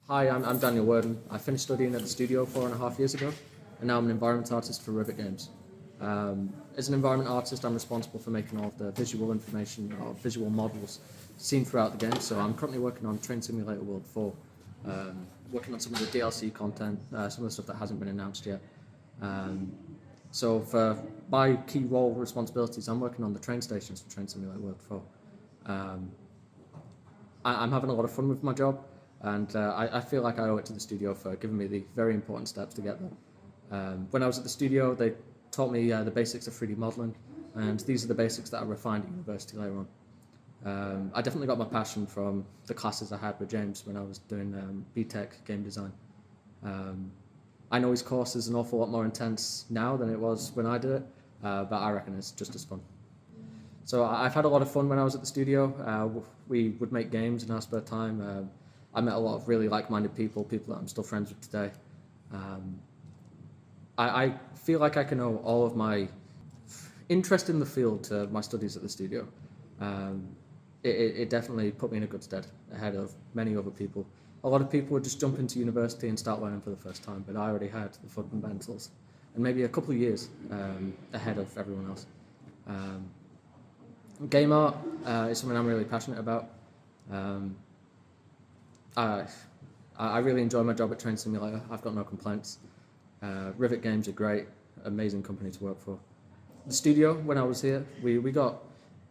Hi, I'm Daniel Worden. I finished studying at the studio 4.5 years ago, and now I'm an environment artist for Rivet Games. As an environment artist, I'm responsible for making all of the visual information or visual models seen throughout the game. So I'm currently working on Train Simulator World 4, working on some of the DLC content, some of the stuff that hasn't been announced yet. So for my key role responsibilities, I'm working on the train stations for Train Simulator World 4. I'm having a lot of fun with my job, and I feel like I owe it to the studio for giving me the very important steps to get there. When I was at the studio, they taught me the basics of 3D modelling, and these are the basics that I refined at university later on. I definitely got my passion from the classes I had with James when I was doing BTech game design. I know his course is an awful lot more intense now than it was when I did it, but I reckon it's just as fun. So I've had a lot of fun when I was at the studio. We would make games in our spare time. I met a lot of really like-minded people that I'm still friends with today. I feel like I can owe all of my interest in the field to my studies at the studio. It definitely put me in a good stead ahead of many other people. A lot of people would just jump into university and start learning for the first time, but I already had the fundamentals and maybe a couple of years ahead of everyone else. Game art is something I'm really passionate about. I really enjoy my job at Train Simulator. I've got no complaints. Rivet Games are great, amazing company to work for. The studio, when I was here, we got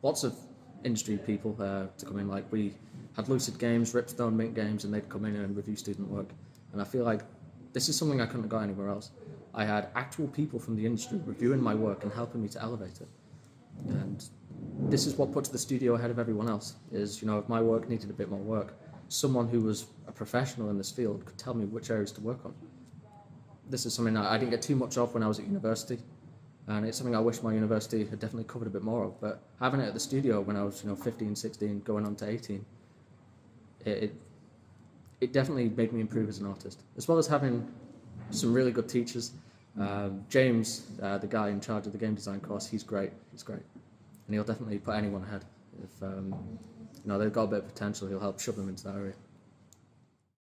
lots of industry people to come in. Like we had Lucid Games, Ripstone, Mint Games, and they'd come in and review student work. And I feel like this is something I couldn't have got anywhere else. I had actual people from the industry reviewing my work and helping me to elevate it. And this is what puts the studio ahead of everyone else, is, you know, if my work needed a bit more work, someone who was a professional in this field could tell me which areas to work on. This is something I didn't get too much of when I was at university, and it's something I wish my university had definitely covered a bit more of, but having it at the studio when I was 15, 16, going on to 18, it definitely made me improve as an artist, as well as having some really good teachers. James, the guy in charge of the game design course, he's great, and he'll definitely put anyone ahead. If they've got a bit of potential, he'll help shove them into that area.